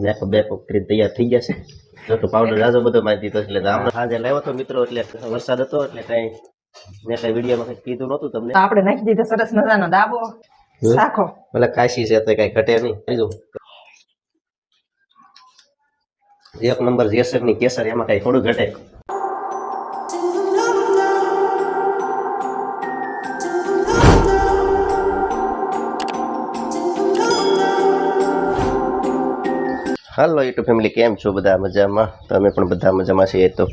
Makeup backup કરી તૈયાર થઈ ગયા છે. જો તો પાવડર જાજો બધો મારી દીધો એટલે આપણે આજે લાવ્યો તો મિત્રો એટલે વરસાદ હતો એટલે કઈ મેં કઈ વિડીયોમાં કઈ કીધું નહોતું તમને. આપણે નાખી દીધો સરસ મજાનો દાબો શાખો એટલે કાશી છે તો કઈ ઘટે નહીં. બીજું એક નંબર જેસર ની કેસર એમાં કઈ થોડું ઘટે. હાલો યુટ્યુબ ફેમિલી, કેમ છો બધા? મજામાં? તમે પણ બધા મજામાં છીએ તો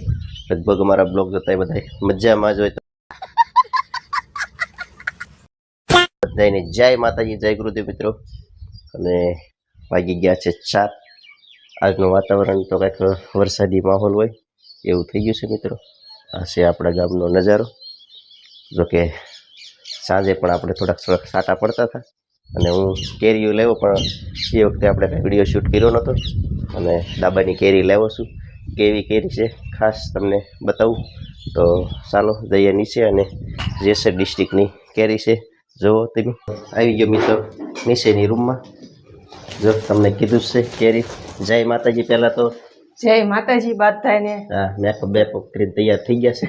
લગભગ અમારા બ્લોગ જોતા બધા મજામાં જ હોય. બધાને જય માતાજી, જય ગુરુદેવ મિત્રો. અને વાગી ગયા છે 4. આજનું વાતાવરણ તો કંઈક વરસાદી માહોલ હોય એવું થઈ ગયું છે મિત્રો. આ છે આપણા ગામનો નજારો. જોકે સાંજે પણ આપણે થોડાક સાટા પડતા હતા અને હું કેરીઓ લેવો, પણ એ વખતે આપણે કંઈ વિડીયો શૂટ કર્યો નહોતો. અને ડાબાની કેરી લેવો છું. કેવી કેરી છે ખાસ તમને બતાવું. તો ચાલો જઈએ નીચે. અને જેસર ડિસ્ટ્રિક્ટની કેરી છે. જુઓ તમે, આવી ગયો મિત્રો નીચેની રૂમમાં. જો તમને કીધું છે કેરી. જય માતાજી. પહેલાં તો જય માતાજી બધાને. હા, મેકઅપ બેકઅપ કરીને તૈયાર થઈ ગયા છે.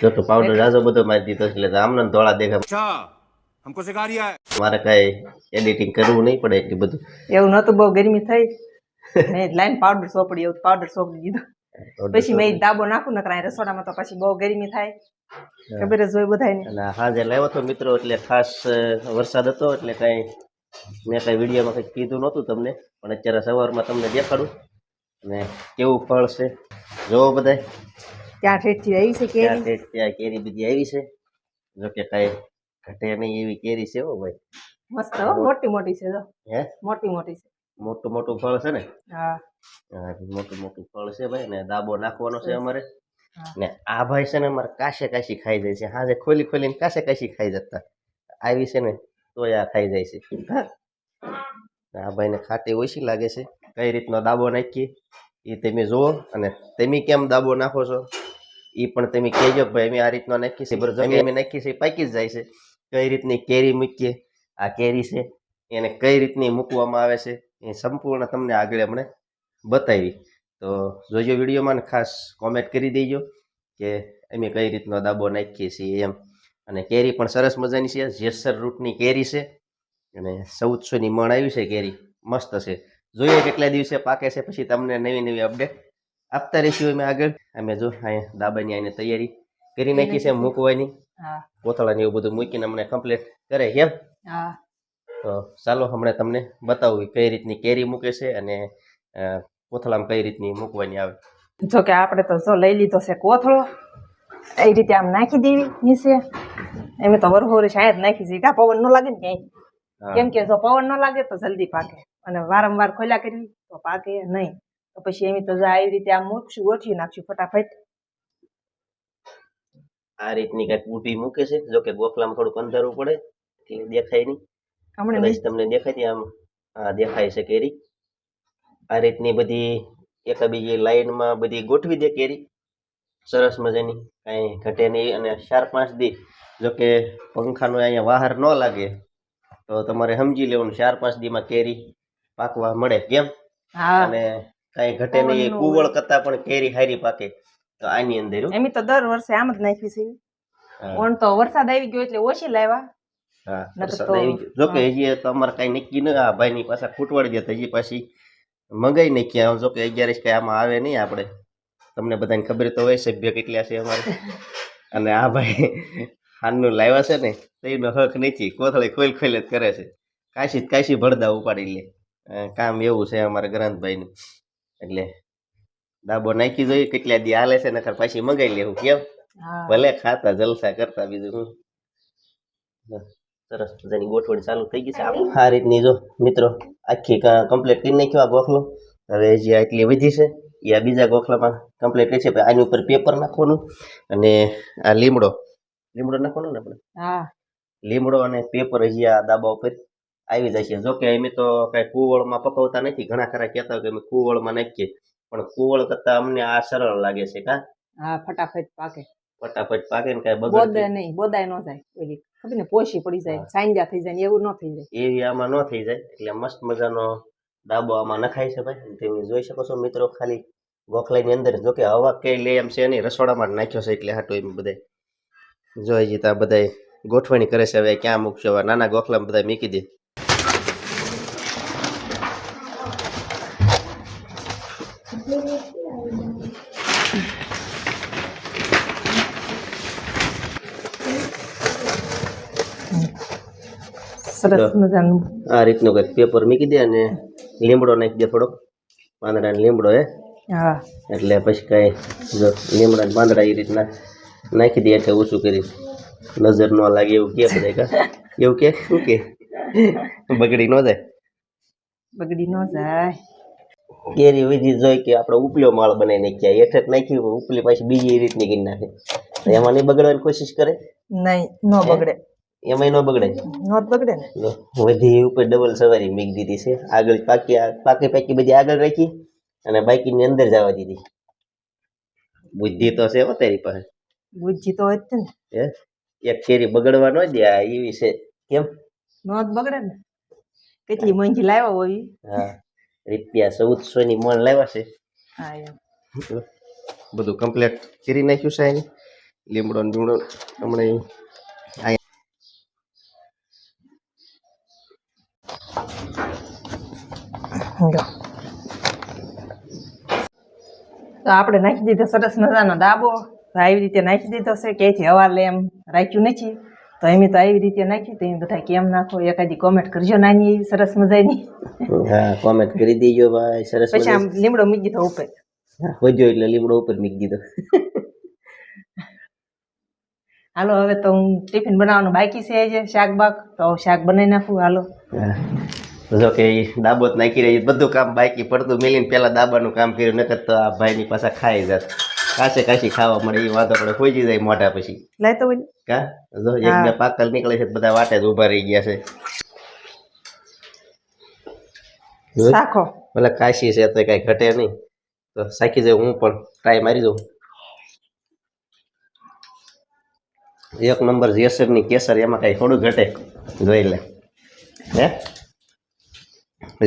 જો તો પાવડર જાજો બધો મારી દીધો એટલે આમને ધોળા દેખાય. हमको सिखा रिया है. મારે કઈ એડિટિંગ કરવું નહીં પડે એટલું બધું. એવું નતું, બહુ ગરમી થઈ મેં લાઈન પાવડર સોપડી, એવું પાવડર સોપડી દીધો. પછી મેં દાબો નાખું ને કરાય રસોડામાં, તો પછી બહુ ગરમી થાય, ખબર જ હોય બધાને. અને હાજે લાવ્યો તો મિત્રો એટલે ખાસ વરસાદ હતો એટલે કઈ મેં કઈ વિડીયોમાં કંઈ કીધું નહોતું તમને, પણ અત્યારે સવારમાં તમને દેખાડું. અને કેવું ફળ છે જોવો બધાય. ત્યાં ઠેઠથી આવી છે કેરી. ત્યાં કેરી બધી આવી છે. જોકે કઈ ઘટે નહીં એવી કેરી છે. હો ભાઈ, મસ્ત હો, મોટી મોટી છે. જો હે, મોટી મોટી છે. મોટું મોટું ફળ છે ને. હા, મોટું મોટું ફળ છે ભાઈ. ને દાબો નાખવાનો છે અમારે. હા. ને આ ભાઈ છે ને અમારે કાશે કાશી ખાઈ જાય છે. હાજે ખોલી ખોલીને કાશે કાશી ખાઈ જતા આવી છે ને, તોય આ ખાઈ જાય છે. આ ભાઈને ખાટી ઓછી લાગે છે. કઈ રીતનો દાબો નાખીએ એ તમે જુઓ. અને તમે કેમ દાબો નાખો છો એ પણ તમે કહેજો. ભાઈ અમે આ રીતનો નાખીએ છીએ, બરોબર? અમે નાખીએ છીએ પાકી જ જાય છે. કઈ રીતની કેરી મૂકીએ, આ કેરી છે એને કઈ રીતની મૂકવામાં આવે છે એ સંપૂર્ણ તમને આગળ અમને બતાવી. તો જોજો વિડીયોમાં ને ખાસ કોમેન્ટ કરી દેજો કે અમે કઈ રીતનો દાબો નાખીએ છીએ એમ. અને કેરી પણ સરસ મજાની છે. જેસર રૂટની કેરી છે અને 1400ની મણ આવી છે કેરી. મસ્ત છે. જોઈએ કેટલા દિવસે પાકે છે, પછી તમને નવી નવી અપડેટ આપતા રહીશું અમે આગળ. અમે જો અહીંયા દાબાની આને તૈયારી કરી નાખી છે મૂકવાની. કોથળાને એવું બધું મૂકીને અમને કમ્પ્લીટ કરે કેમ. તો ચાલો હમણાં તમને બતાવું કઈ રીતની કેરી મૂકે છે અને કોથળામાં કઈ રીતની મૂકવાની આવે. જો કે આપણે તો જો લઈ લીધો છે કોથળો, એ રીતે આમ નાખી દેવી નીચે. એમ તો વરહોરી શાયદ નાખી છે, કા પવન ન લાગે ને ક્યાંય. કેમ કે જો પવન ન લાગે તો જલ્દી પાકે, અને વારંવાર ખોલ્યા કરવી તો પાકે નહીં. તો પછી એમ તો આવી રીતે આમ મૂકશું, ગોઠવી નાખશું ફટાફટ. આ રીતની કઈક ઊભી મૂકે છે. જો કે ગોખલામાં થોડુંક અંધારું પડે એટલે દેખાય નહીં. હમણાં તમને દેખાય આમ. હા, દેખાય છે કેરી. આ રીતની બધી એકબીજી લાઈનમાં બધી ગોઠવી દે કેરી સરસ મજાની, કાંઈ ઘટે નહીં. અને 4-5 દી જોકે પંખાનો અહીંયા બહાર ન લાગે તો તમારે સમજી લેવાનું 4-5 દીમાં કેરી પાકવા મળે કેમ. અને કાંઈ ઘટે નહીં. કુવળ કરતા પણ કેરી હારી પાકે તો આની અંદર. એમ તો દર વર્ષે આમ જ નાખી છે. ઓણ તો વરસાદ આવી ગયો એટલે ઓછી લાવ્યા. હા, વરસાદ આવી ગયો. જોકે હજી તો અમારે કાંઈ નક્કી ન. આ ભાઈની પાછા ખૂટવાડી દેતા હજી પાછી મંગાઈ નાખી. જો કે 11 કઈ આમાં આવે નહીં આપણે. તમને બધાને ખબર તો હોય સભ્ય કેટલા છે અમારે. અને આ ભાઈ હાનનું લાવ્યા છે ને તો એનો હક નથી. કોથળી ખોલ ખોલ જ કરે છે. કાશી ભળદા ઉપાડી લે. કામ એવું છે અમારા ગ્રાંતભાઈનું. એટલે દાબો નાખી જોઈએ કેટલા દી હાલે છે, નકર પાછી મંગાઈ લેવું કેમ. ભલે ખાતા જલસા કરતા, બીજું હું. સરસ મજાની ગોઠવણી ચાલુ થઈ ગઈ છે. આ રીતની જો મિત્રો આખી કમ્પ્લીટ કરી નાખ્યો આ ગોખલો. હવે જે આટલી વધી છે એ આ બીજા ગોખલામાં કમ્પ્લીટ છે. આની ઉપર પેપર નાખવાનું અને આ લીમડો નાખવાનો ને આપણે. લીમડો અને પેપર હજી આ દાબા ઉપર આવી જાય છે. જોકે અમે તો કઈ કુવળમાં પકવતા નથી. ઘણા ખરા કહેતા હોય કે અમે કુવળમાં નાખીએ, પણ કુવળ કરતા અમને આ સરળ લાગે છે. ફટાફટ પાકે. ફટાફટ પાકે ને કઈ બગડે નહીં, બોદાય ન જાય. ઓલી ખબર ને પોછી પડી જાય, સાંજા થઈ જાય, એવું ન થઈ જાય. એવી આમાં ન થઈ જાય. એટલે મસ્ત મજાનો દાબો આમાં નખાય છે ભાઈ. તમે જોઈ શકો છો મિત્રો, ખાલી ગોખલાની અંદર જો કે હવા કઈ લે એમ છે નહીં, રસોડામાં જ નાખ્યો છે એટલે હાટો એમ બધા જોઈ જતા બધા ગોઠવણી કરે છે. હવે ક્યાં મૂકશો? હવે નાના ગોખલામાં બધા મૂકી દે. સરસ મજાનું આ રીતનું કંઈક પેપર મૂકી દે અને લીમડો નાખી દે થોડોક, પાંદડા ને લીમડો હે, હા એટલે પછી કાંઈ જો લીમડા ને પાંદડા એ રીતના નાખી દે એટલે ઓછું કરી નજર ન લાગે એવું કે બધા કા એવું કે શું કે બગડી ન જાય. બગડી ન જાય. કેરી વિધિ જોઈ કે આપણે ઉપલ્યો માળ બનાવી નાખ્યા, હેઠે જ નાખી ઉપલી પાછી બીજી એ રીતની કરી નાખે, એમાં નહીં બગડવાની કોશિશ કરે? નહીં ન બગડે. એમાંય ન બગડે. ન બગડે ને. લો, વધી ઉપર ડબલ સવારી મૂકી દીધી છે. આગળ પાકી બધી આગળ રાખી અને બાકીની અંદર જવા દીધી. બુદ્ધિ તો છે હો તારી પાસે. બુદ્ધિ તો હોય જ ને. હે, એક કેરી બગડવા ન દે, આ એવી છે. કેમ? ન જ બગડે ને. કેટલી મોંઘી લાવ્યા હોય. હા, રૂપિયા 1400 ની મણ લાવ્યા છે. હા એમ. બધું કમ્પ્લીટ કરી નાખ્યું છે. અહીં લીમડો ને ડુંડો હમણાં તો આપણે નાખી દીધો સરસ મજાનો દાબો. તો આવી રીતે નાખી દીધો છે, ક્યાંયથી હવા લે એમ રાખ્યું નથી. તો એમ તો આવી રીતે નાખ્યું. તો એમ બધા કેમ નાખો, એકાદી કોમેન્ટ કરજો નાની એવી સરસ મજાની. હા, કોમેન્ટ કરી દેજો ભાઈ. સરસ પછી આમ લીમડો મૂકી દીધો ઉપર. વધ્યો એટલે લીમડો ઉપર મૂકી દીધો. હાલો હવે તો હું ટિફિન બનાવવાનું બાકી છે આજે, શાક બાક તો શાક બનાવી નાખું. હાલો જો કે દાબો જ નાખી રહી, બધું કામ બાકી પડતું મેલીને પેલા દાબાનું કામ કર્યું, નકર તો આ ભાઈની પાછા ખાઈ જાત. કાશી ખાવા મળે એ વાંધો પડે, ખોજી જાય મોઢા પછી. લાય તો બોલ. કા જો એક બે પાકલ નીકળે છે, બધા વાટે જ ઊભા રહી ગયા છે. શાખો ભલે કાશી છે તો કઈ ઘટે નહીં, તો સાખી જાય. હું પણ ટ્રાય મારી દઉં. એક નંબર જેસરની કેસર, એમાં કઈ થોડું ઘટે. જોઈ લે હે,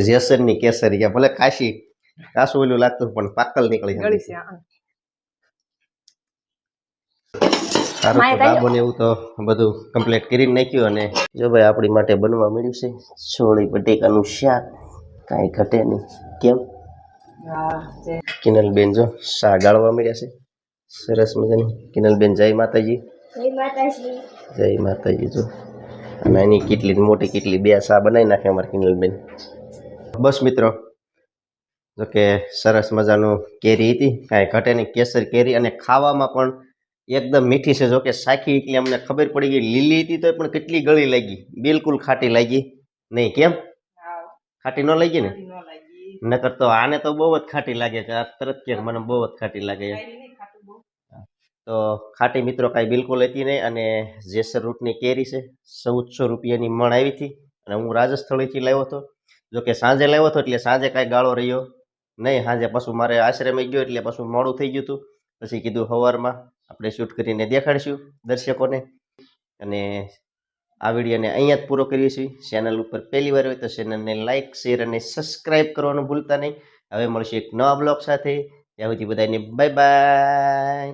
જેસરની કેસર ભલે કાશું ઓલું લાગતું પણ પાકલ નીકળી ગળી છે. સારું તો દાબો ને એવું તો બધું કમ્પ્લીટ કરીને નાખ્યું. અને જો ભાઈ આપણી માટે બનવા મળ્યું છે છોળી બટેકાનું શાક, કાંઈ ઘટે નહીં. કેમ? કિનલબેન જો શા ગાળવા મળ્યા છે સરસ મજાની. કિનલબેન જય માતાજી. જય માતાજી. જો અને એની કેટલી મોટી કેટલી બે શા બનાવી નાખે અમારે કિનલબેન. બસ મિત્રો, જો કે સરસ મજાનું કેરી હતી, કાંઈ ઘટે નહીં. કેસર કેરી અને ખાવામાં પણ એકદમ મીઠી છે. જો કે સાખી એટલે અમને ખબર પડી ગઈ. લીલી હતી તો પણ કેટલી ગળી લાગી, બિલકુલ ખાટી લાગી નહીં. કેમ ખાટી ન લાગી ને? નકર તો આને તો બહુ જ ખાટી લાગે છે. આ તરત કે મને બહુ જ ખાટી લાગે છે. તો ખાટી મિત્રો કાંઈ બિલકુલ હતી નહીં. અને જેસર રૂટની કેરી છે, 1400 રૂપિયાની મણ આવી હતી. અને હું રાજસ્થળીથી લાવ્યો હતો. જો કે સાંજે લાવ્યો હતો એટલે સાંજે કાંઈ ગાળો રહ્યો નહીં. સાંજે પાછું મારે આશ્રમે ગયો એટલે પાછું મોડું થઈ ગયું હતું. પછી કીધું સવારમાં આપણે શૂટ કરીને દેખાડીશું દર્શકોને. અને આ વિડીયોને અહીંયા જ પૂરો કરીએ છીએ. ચેનલ ઉપર પહેલી વાર હોય તો ચેનલને લાઇક, શેર અને સબસ્ક્રાઈબ કરવાનું ભૂલતા નહીં. હવે મળશે એક નવા બ્લોગ સાથે. ત્યાં સુધી બધાને બાય બાય.